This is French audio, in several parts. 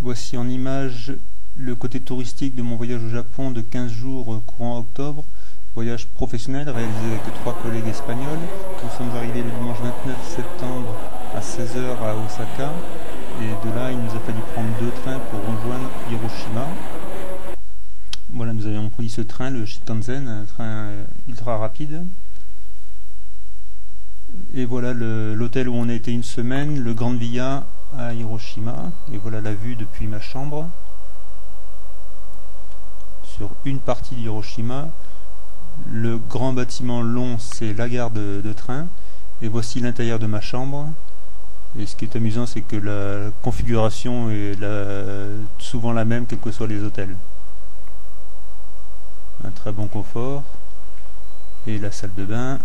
Voici en image le côté touristique de mon voyage au Japon de 15 jours courant octobre. Voyage professionnel réalisé avec 3 collègues espagnols. Nous sommes arrivés le dimanche 29 septembre à 16 h à Osaka. Et de là, il nous a fallu prendre 2 trains pour rejoindre Hiroshima. Voilà, nous avions pris ce train, le Shinkansen, un train ultra rapide. Et voilà l'hôtel où on a été une semaine, le Grand Villa à Hiroshima. Et voilà la vue depuis ma chambre sur une partie d'Hiroshima. Le grand bâtiment long, c'est la gare de train. Et voici l'intérieur de ma chambre. Et ce qui est amusant, c'est que la configuration est souvent la même, quels que soient les hôtels. Un très bon confort. Et la salle de bain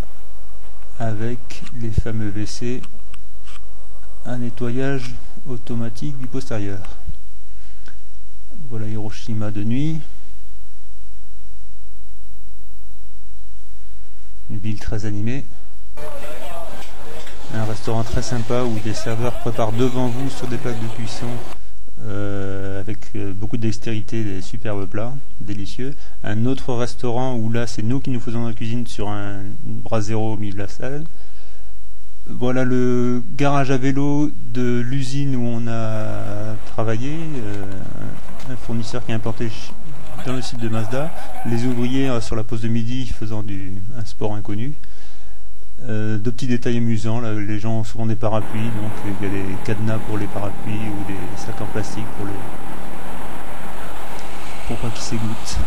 avec les fameux WC à nettoyage automatique du postérieur. Voilà Hiroshima de nuit. Une ville très animée. Un restaurant très sympa où des serveurs préparent devant vous sur des plaques de cuisson avec beaucoup de dextérité des superbes plats délicieux. Un autre restaurant où là c'est nous qui nous faisons la cuisine sur un brasero au milieu de la salle. Voilà le garage à vélo de l'usine où on a travaillé, un fournisseur qui est implanté dans le site de Mazda. Les ouvriers sur la pause de midi faisant un sport inconnu. De petits détails amusants, là, les gens ont souvent des parapluies, donc il y a des cadenas pour les parapluies ou des sacs en plastique pour pas qu'ils s'égouttent.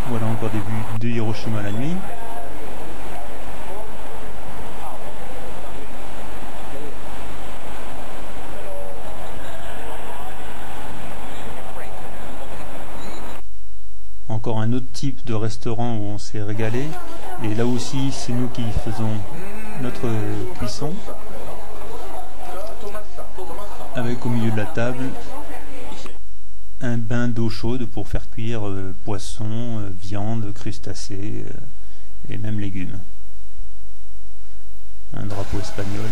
Voilà encore des vues de Hiroshima la nuit. Encore un autre type de restaurant où on s'est régalé. Et là aussi, c'est nous qui faisons notre cuisson. Avec au milieu de la table un bain d'eau chaude pour faire cuire poisson, viande, crustacés et même légumes. Un drapeau espagnol.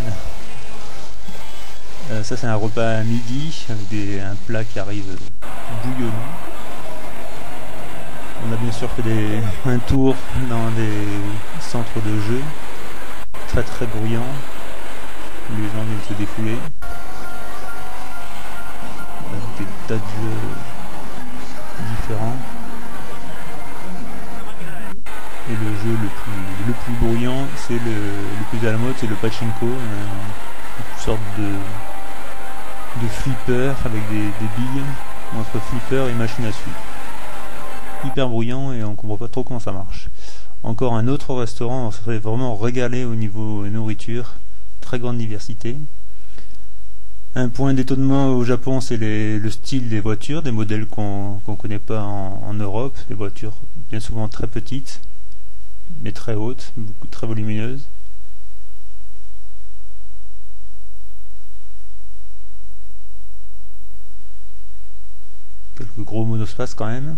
Ça c'est un repas à midi avec un plat qui arrive bouillonnant. On a bien sûr fait un tour dans des centres de jeux très très bruyants où les gens viennent se défouler avec des tas de jeux différents. Et le jeu le plus bruyant, c'est le plus à la mode, c'est le pachinko, une sorte de flipper avec des billes entre flipper et machine à sous. Hyper bruyant et on comprend pas trop comment ça marche. Encore un autre restaurant, on se fait vraiment régaler au niveau nourriture, très grande diversité. Un point d'étonnement au Japon, c'est le style des voitures, des modèles qu'on connaît pas en Europe, des voitures bien souvent très petites, mais très hautes, très volumineuses. Quelques gros monospaces quand même.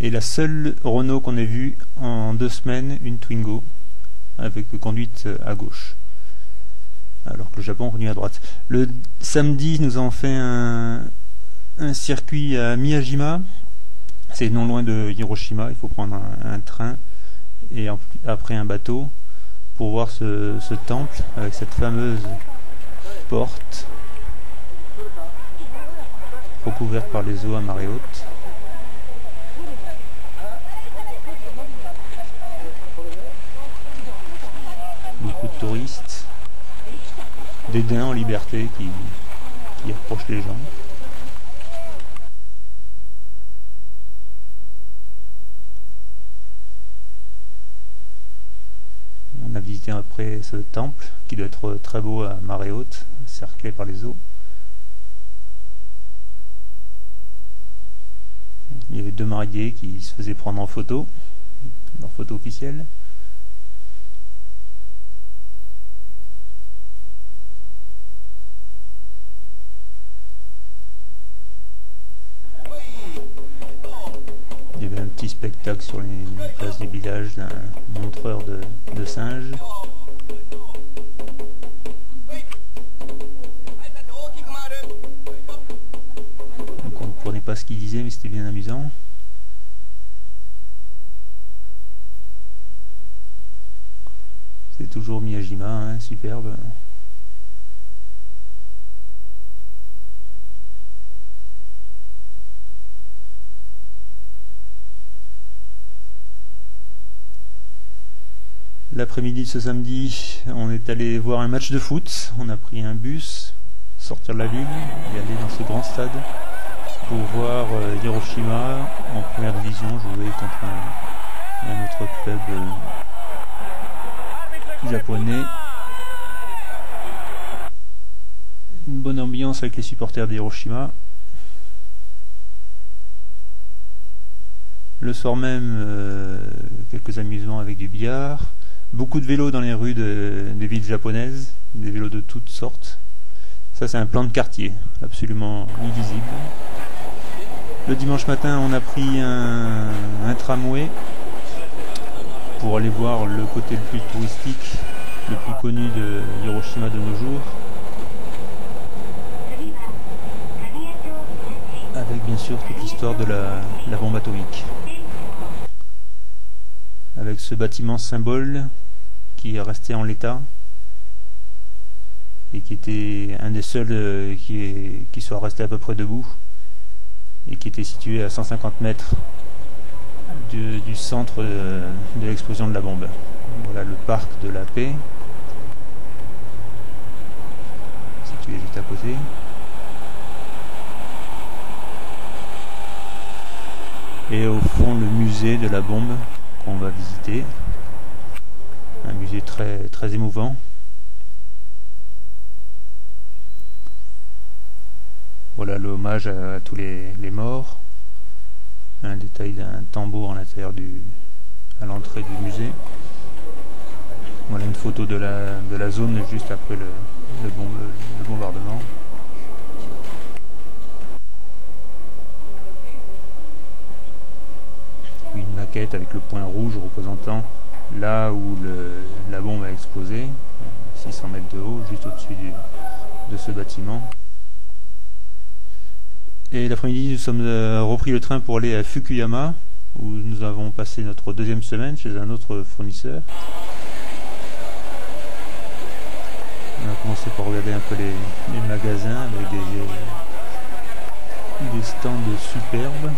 Et la seule Renault qu'on ait vue en 2 semaines, une Twingo, avec conduite à gauche. Alors que le Japon conduit à droite. Le samedi, nous avons fait un circuit à Miyajima. C'est non loin de Hiroshima. Il faut prendre un train et après un bateau pour voir ce temple avec cette fameuse porte recouverte par les eaux à marée haute. Beaucoup de touristes, des daims en liberté qui approchent les gens. On a visité après ce temple qui doit être très beau à marée haute, cerclé par les eaux. Il y avait 2 mariés qui se faisaient prendre en photo, leur photo officielle. Il y avait un petit spectacle sur les places du village d'un montreur de singes. pas ce qu'il disait, mais c'était bien amusant. C'est toujours Miyajima, hein, superbe. L'après-midi de ce samedi, on est allé voir un match de foot. On a pris un bus, sortir de la ville et aller dans ce grand stade pour voir Hiroshima en première division jouer contre un autre club japonais. Une bonne ambiance avec les supporters d'Hiroshima. Le soir même, quelques amusements avec du billard. Beaucoup de vélos dans les rues des villes japonaises, des vélos de toutes sortes. Ça, c'est un plan de quartier, absolument illisible. Le dimanche matin, on a pris un tramway pour aller voir le côté le plus touristique, le plus connu de Hiroshima de nos jours. Avec bien sûr toute l'histoire de la bombe atomique. Avec ce bâtiment symbole qui est resté en l'état et qui était un des seuls qui soit resté à peu près debout et qui était situé à 150 mètres du centre de l'explosion de la bombe. Voilà le parc de la paix, situé juste à côté. Et au fond, le musée de la bombe qu'on va visiter. Un musée très, très émouvant. Voilà l'hommage à tous les morts. Un détail d'un tambour à l'intérieur à l'entrée du musée. Voilà une photo de la zone juste après le bombardement. Une maquette avec le point rouge représentant là où la bombe a explosé, 600 mètres de haut, juste au-dessus de ce bâtiment. Et l'après-midi, nous sommes repris le train pour aller à Fukuyama, où nous avons passé notre deuxième semaine chez un autre fournisseur. On a commencé par regarder un peu les magasins avec des stands superbes.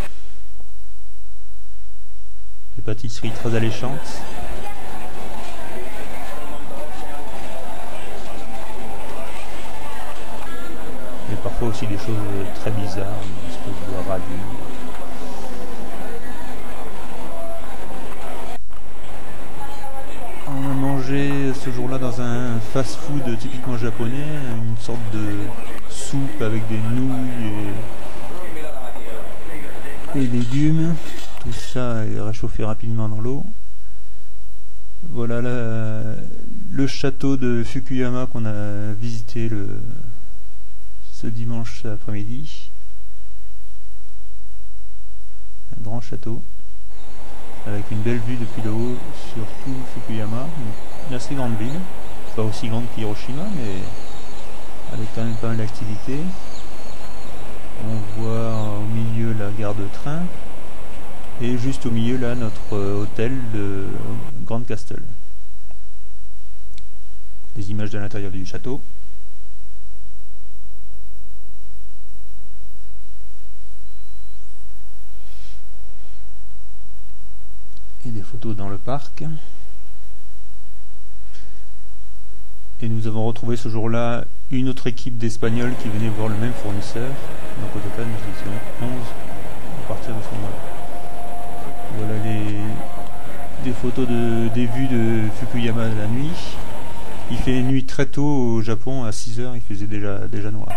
Des pâtisseries très alléchantes. Et parfois aussi des choses très bizarres, une espèce de radis. On a mangé ce jour-là dans un fast-food typiquement japonais, une sorte de soupe avec des nouilles et légumes. Tout ça est réchauffé rapidement dans l'eau. Voilà le château de Fukuyama qu'on a visité ce dimanche après-midi. Un grand château avec une belle vue depuis le haut sur tout Fukuyama. Une assez grande ville, pas aussi grande qu'Hiroshima, mais avec quand même pas mal d'activités. On voit au milieu la gare de train. Et juste au milieu, là, notre hôtel de Grand Castle. Des images de l'intérieur du château. Et des photos dans le parc. Et nous avons retrouvé ce jour-là une autre équipe d'Espagnols qui venait voir le même fournisseur. Donc au total, nous étions 11 à partir de ce moment-là. Voilà des photos des vues de Fukuyama la nuit. Il fait nuit très tôt au Japon, à 6h, il faisait déjà noir.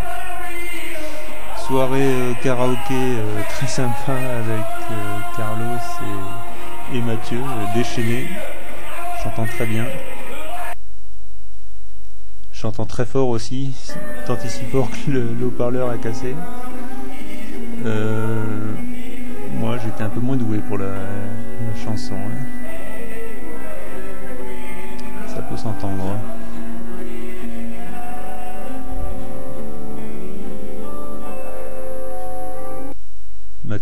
Soirée karaoké très sympa avec Carlos et Mathieu, déchaînés, chantant très bien. Chantant très fort aussi, tant et si fort que le haut-parleur a cassé. Moi j'étais un peu moins doué pour la chanson. Hein. Ça peut s'entendre. Hein.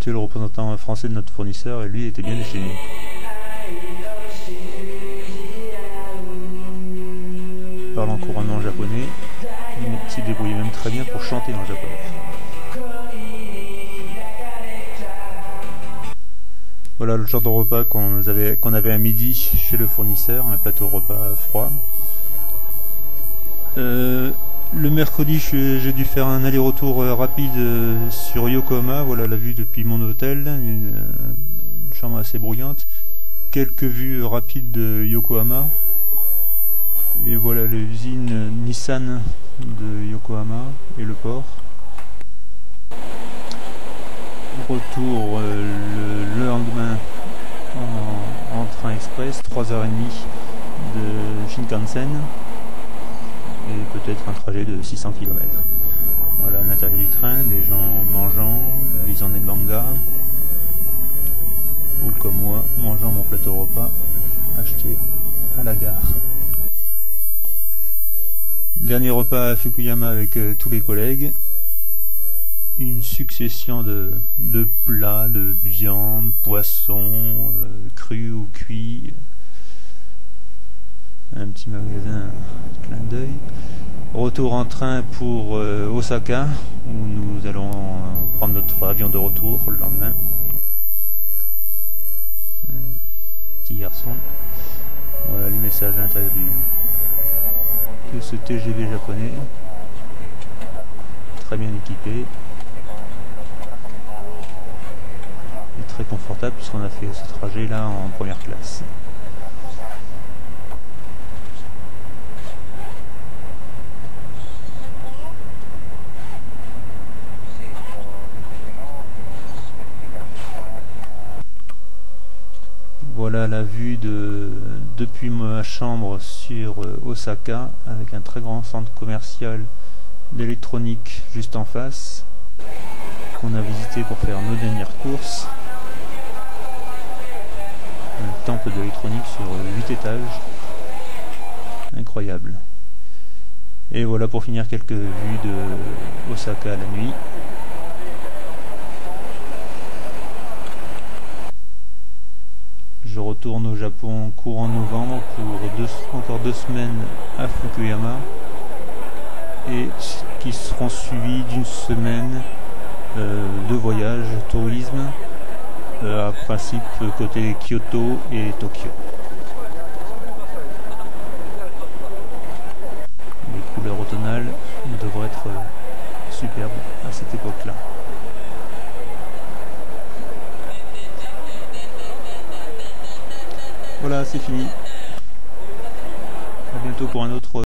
c'était le représentant français de notre fournisseur et lui était bien déchaîné. Parlant couramment japonais, il s'est débrouillé même très bien pour chanter en japonais. Voilà le genre de repas qu'on avait à midi chez le fournisseur, un plateau repas froid. Le mercredi, j'ai dû faire un aller-retour rapide sur Yokohama. Voilà la vue depuis mon hôtel, une chambre assez bruyante. Quelques vues rapides de Yokohama. Et voilà l'usine Nissan de Yokohama et le port. Retour le lendemain en train express, 3h30 de Shinkansen. Et peut-être un trajet de 600 km. Voilà à l'intérieur du train, les gens mangeant, lisant des mangas, ou comme moi, mangeant mon plateau repas acheté à la gare. Dernier repas à Fukuyama avec tous les collègues. Une succession de plats, de viande, poissons, crus ou cuits. Un petit magasin, clin d'œil. Retour en train pour Osaka, où nous allons prendre notre avion de retour le lendemain. Petit garçon. Voilà les messages à l'intérieur de ce TGV japonais. Très bien équipé. Et très confortable puisqu'on a fait ce trajet là en première classe. Voilà la vue depuis ma chambre sur Osaka, avec un très grand centre commercial d'électronique juste en face, qu'on a visité pour faire nos dernières courses. Un temple d'électronique sur 8 étages. Incroyable. Et voilà pour finir quelques vues de Osaka la nuit. Je retourne au Japon courant novembre pour encore 2 semaines à Fukuyama et qui seront suivies d'une semaine de voyage, tourisme, à principe côté Kyoto et Tokyo. Les couleurs automnales devraient être superbes à cette époque-là. Voilà, c'est fini. À bientôt pour un autre